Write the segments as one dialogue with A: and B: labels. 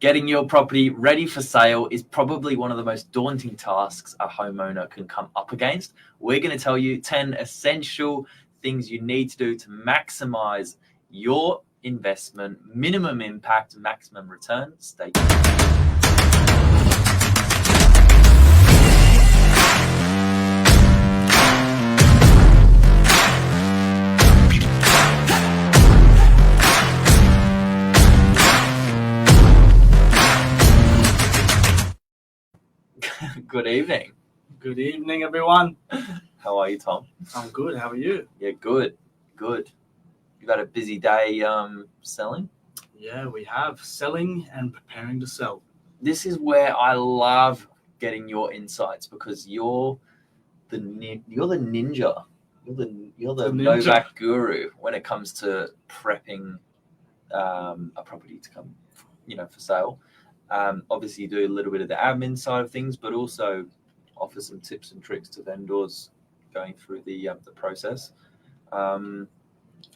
A: Getting your property ready for sale is probably one of the most daunting tasks a homeowner can come up against. We're going to tell you 10 essential things you need to do to maximize your investment, minimum impact, maximum return. Stay tuned. Good evening.
B: Good evening, everyone.
A: How are you, Tom?
B: I'm good. How are you?
A: Yeah, good. You've had a busy day selling?
B: Yeah, we have selling and preparing to sell.
A: This is where I love getting your insights because you're the ninja. You're the
B: The ninja.
A: Novak guru when it comes to prepping a property to come, for sale. Obviously, you do a little bit of the admin side of things, but also offer some tips and tricks to vendors going through the process.
B: Yeah,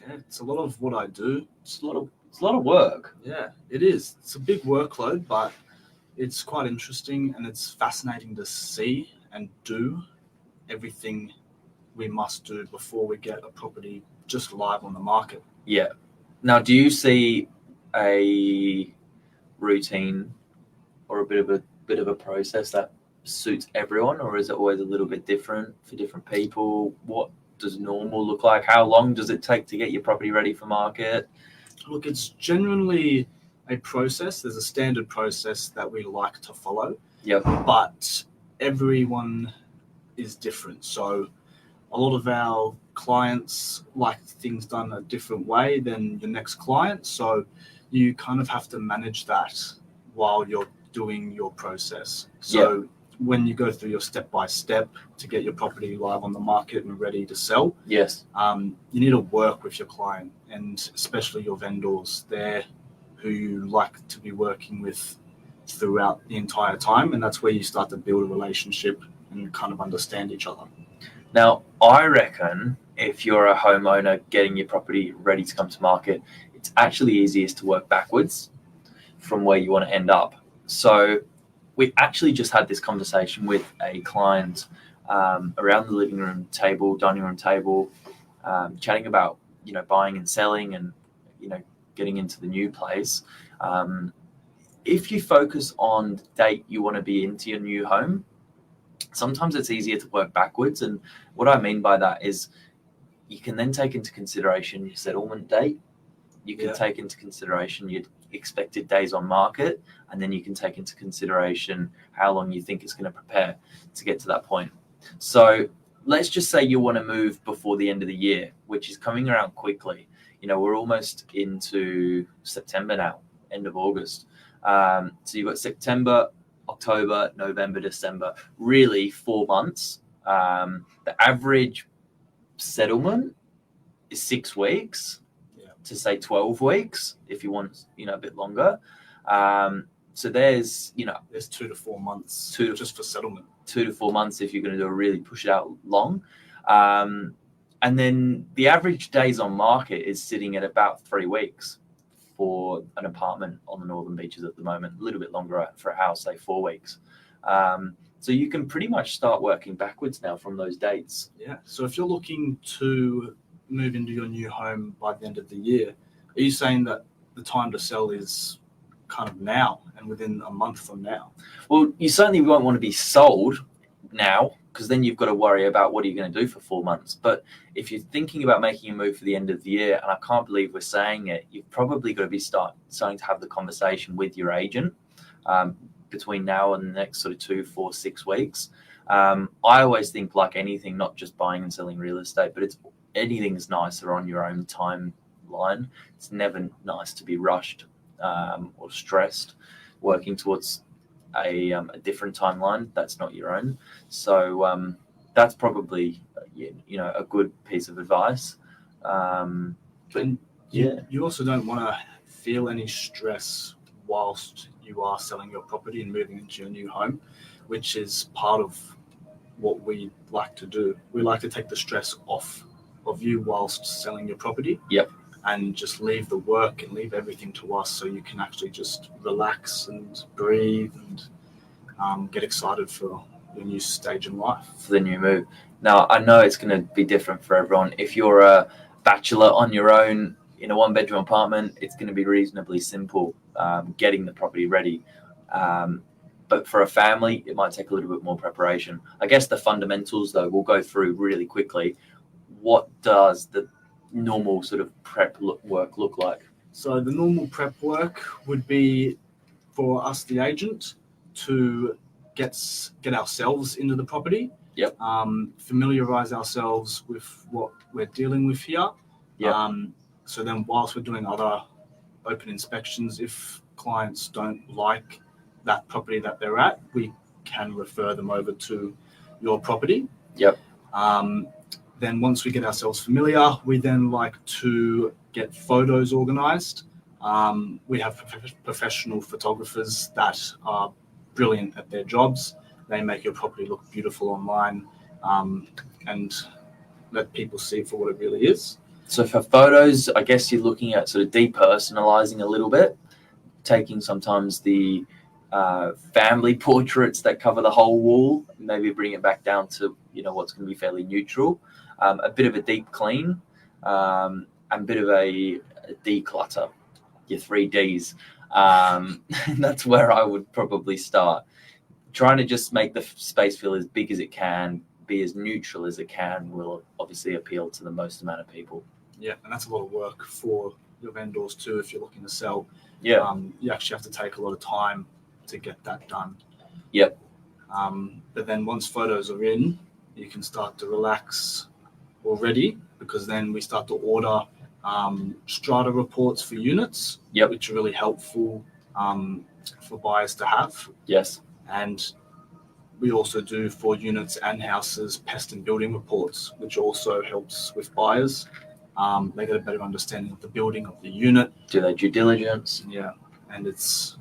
B: it's a lot of what I do.
A: It's a lot of work.
B: Yeah, it is. It's a big workload, but it's quite interesting and it's fascinating to see and do everything we must do before we get a property just live on the market.
A: Yeah. Now, do you see a routine or a bit of a process that suits everyone, or is it always a little bit different for different people? What does normal look like? How long does it take to get your property ready for market?
B: Look, it's genuinely a process. There's a standard process that we like to follow.
A: Yep.
B: But everyone is different. So a lot of our clients like things done a different way than your next client. So you kind of have to manage that while you're doing your process. So when you go through your step-by-step to get your property live on the market and ready to sell,
A: yes,
B: you need to work with your client and especially your vendors. They're who you like to be working with throughout the entire time, and that's where you start to build a relationship and kind of understand each other.
A: Now, I reckon if you're a homeowner getting your property ready to come to market, it's actually easiest to work backwards from where you want to end up. So we actually just had this conversation with a client around the living room table, dining room table, chatting about, buying and selling and, getting into the new place. If you focus on the date you want to be into your new home, sometimes it's easier to work backwards. And what I mean by that is you can then take into consideration your settlement date. You can take into consideration your expected days on market, and then you can take into consideration how long you think it's going to prepare to get to that point. So let's just say you want to move before the end of the year, which is coming around quickly. We're almost into September now, end of August. So you've got September, October, November, December, really 4 months. The average settlement is 6 weeks to say 12 weeks if you want, a bit longer. So there's
B: 2 to 4 months just for settlement.
A: 2 to 4 months if you're going to do really push it out long. And then the average days on market is sitting at about 3 weeks for an apartment on the Northern Beaches at the moment, a little bit longer for a house, say 4 weeks. So you can pretty much start working backwards now from those dates.
B: Yeah. So if you're looking to move into your new home by the end of the year, are you saying that the time to sell is kind of now and within a month from now?
A: Well, you certainly won't want to be sold now, because then you've got to worry about what are you going to do for 4 months. But if you're thinking about making a move for the end of the year, and I can't believe we're saying it, you've probably got to be starting to have the conversation with your agent between now and the next sort of 2, 4, 6 weeks. I always think, like anything, not just buying and selling real estate, but anything's nicer on your own timeline. It's never nice to be rushed or stressed working towards a different timeline that's not your own. So that's probably a good piece of advice.
B: You also don't want to feel any stress whilst you are selling your property and moving into your new home, which is part of what we like to do. We like to take the stress off of you whilst selling your property.
A: Yep.
B: and just leave the work and leave everything to us, so you can actually just relax and breathe and get excited for your new stage in life.
A: For the new move. Now, I know it's going to be different for everyone. If you're a bachelor on your own in a one-bedroom apartment, it's going to be reasonably simple getting the property ready. But for a family, it might take a little bit more preparation. I guess the fundamentals, though, we'll go through really quickly. What does the normal sort of prep work look like?
B: So the normal prep work would be for us, the agent, to get ourselves into the property.
A: Yep.
B: Familiarize ourselves with what we're dealing with here.
A: Yep.
B: So then whilst we're doing other open inspections, if clients don't like that property that they're at, we can refer them over to your property.
A: Yep.
B: Then once we get ourselves familiar, we then like to get photos organized. We have professional photographers that are brilliant at their jobs. They make your property look beautiful online and let people see it for what it really is.
A: So for photos, I guess you're looking at sort of depersonalizing a little bit, taking sometimes the family portraits that cover the whole wall, maybe bring it back down to, what's going to be fairly neutral, a bit of a deep clean, and a bit of a declutter, your 3Ds. That's where I would probably start. Trying to just make the space feel as big as it can, be as neutral as it can, will obviously appeal to the most amount of people.
B: Yeah, and that's a lot of work for your vendors too if you're looking to sell.
A: Yeah.
B: You actually have to take a lot of time to get that done.
A: Yep.
B: But then once photos are in, you can start to relax already, because then we start to order strata reports for units,
A: yep,
B: which are really helpful for buyers to have.
A: Yes.
B: And we also do for units and houses pest and building reports, which also helps with buyers. They get a better understanding of the building of the unit.
A: Do their due diligence.
B: Yeah, and it's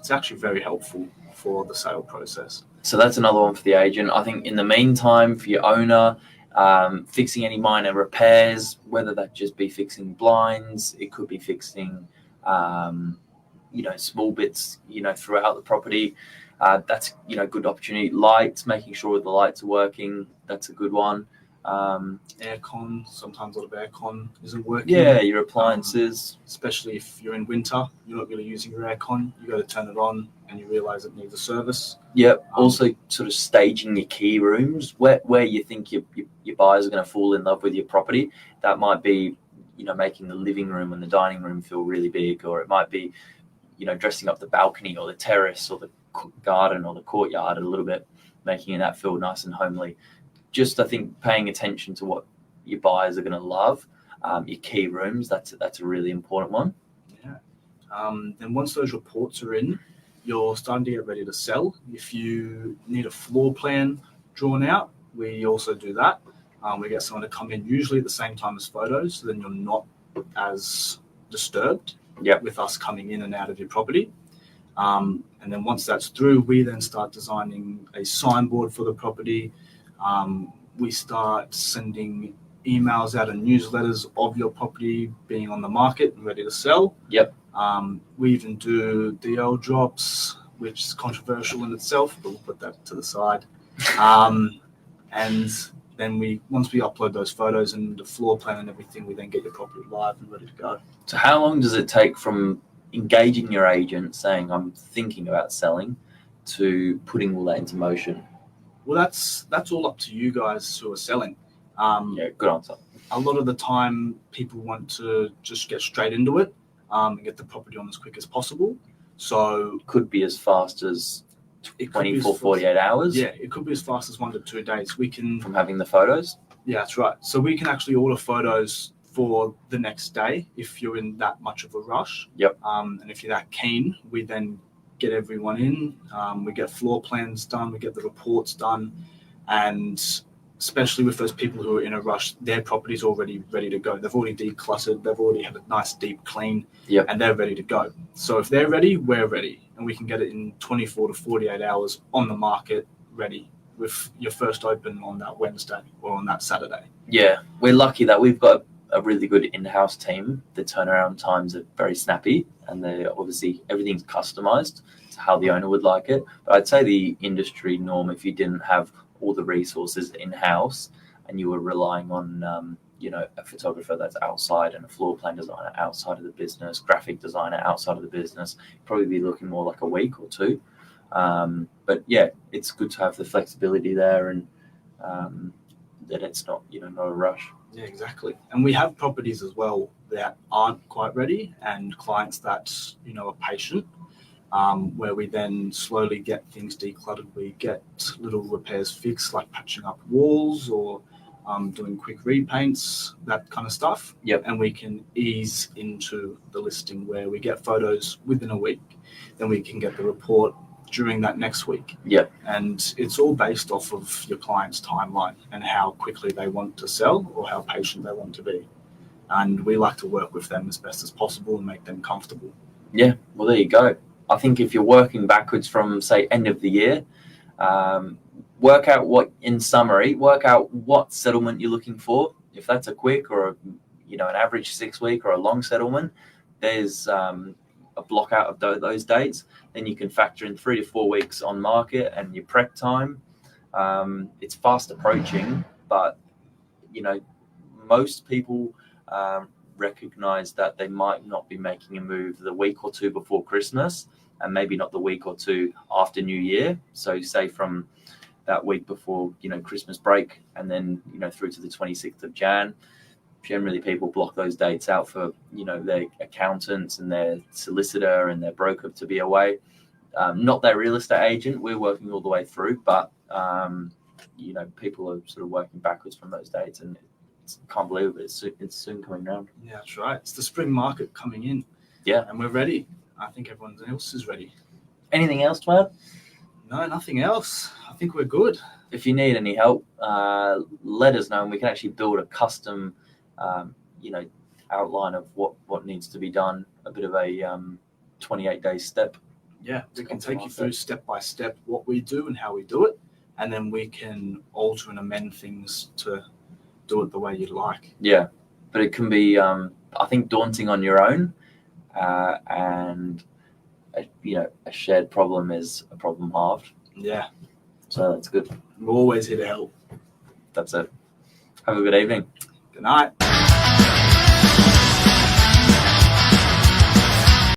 B: actually very helpful for the sale process.
A: So that's another one for the agent. I think in the meantime, for your owner, fixing any minor repairs, whether that just be fixing blinds, it could be fixing, small bits, throughout the property. That's, good opportunity. Lights, making sure the lights are working. That's a good one.
B: Aircon, sometimes a lot of aircon isn't working.
A: Yeah, your appliances.
B: Especially if you're in winter, you're not really using your aircon. You got to turn it on and you realize it needs a service.
A: Yep. Also sort of staging your key rooms where you think your buyers are going to fall in love with your property. That might be, making the living room and the dining room feel really big, or it might be, dressing up the balcony or the terrace or the garden or the courtyard a little bit, making that feel nice and homely. Just, I think, paying attention to what your buyers are going to love. Your key rooms, that's a really important one.
B: Yeah. Then once those reports are in, you're starting to get ready to sell. If you need a floor plan drawn out, we also do that. We get someone to come in usually at the same time as photos, so then you're not as disturbed.
A: Yep.
B: With us coming in and out of your property. And then once that's through, we then start designing a signboard for the property. We start sending emails out and newsletters of your property being on the market and ready to sell.
A: Yep.
B: We even do DL drops, which is controversial in itself, but we'll put that to the side. And then once we upload those photos and the floor plan and everything, we then get your property live and ready to go.
A: So how long does it take from engaging your agent, saying I'm thinking about selling, to putting all that into motion?
B: Well, that's all up to you guys who are selling.
A: Yeah, good answer.
B: A lot of the time, people want to just get straight into it and get the property on as quick as possible. So
A: could be as fast as 24, 48 hours.
B: Yeah, it could be as fast as 1 to 2 days. We can
A: from having the photos.
B: Yeah, that's right. So we can actually order photos for the next day if you're in that much of a rush.
A: Yep.
B: And if you're that keen, we then get everyone in. We get floor plans done. We get the reports done, and especially with those people who are in a rush, their property's already ready to go. They've already decluttered. They've already had a nice deep clean.
A: Yep.
B: And they're ready to go. So if they're ready, we're ready, and we can get it in 24 to 48 hours on the market, ready with your first open on that Wednesday or on that Saturday.
A: Yeah, we're lucky that we've got a really good in-house team. The turnaround times are very snappy, and they obviously everything's customized to how the owner would like it. But I'd say the industry norm, if you didn't have all the resources in-house and you were relying on a photographer that's outside and a floor plan designer outside of the business, graphic designer outside of the business, you'd probably be looking more like a week or two. But yeah, it's good to have the flexibility there, and that it's not not a rush.
B: Yeah, exactly. And we have properties as well that aren't quite ready, and clients that are patient, where we then slowly get things decluttered. We get little repairs fixed, like patching up walls or doing quick repaints, that kind of stuff.
A: Yep.
B: And we can ease into the listing where we get photos within a week. Then we can get the report during that next week.
A: Yep.
B: And it's all based off of your client's timeline and how quickly they want to sell or how patient they want to be. And we like to work with them as best as possible and make them comfortable.
A: Yeah, well, there you go. I think if you're working backwards from, say, end of the year, work out what settlement you're looking for. If that's a quick or an average 6 week or a long settlement, there's a block out of those dates. Then you can factor in 3 to 4 weeks on market and your prep time. It's fast approaching, but most people recognize that they might not be making a move the week or two before Christmas, and maybe not the week or two after New Year. So say from that week before Christmas break, and then through to the 26th of Jan. Generally, people block those dates out for their accountants and their solicitor and their broker to be away. Not their real estate agent. We're working all the way through, but people are sort of working backwards from those dates, and can't believe it. It's soon coming around.
B: Yeah, that's right. It's the spring market coming in.
A: Yeah,
B: and we're ready. I think everyone else is ready.
A: Anything else to add?
B: No, nothing else. I think we're good.
A: If you need any help, let us know, and we can actually build a custom outline of what needs to be done, a bit of a 28-day step.
B: Yeah, we can take you through step by step what we do and how we do it, and then we can alter and amend things to do it the way you'd like.
A: Yeah, but it can be, I think, daunting on your own, and a shared problem is a problem halved.
B: Yeah.
A: So that's good.
B: We're always here to help.
A: That's it. Have a good evening.
B: Good night.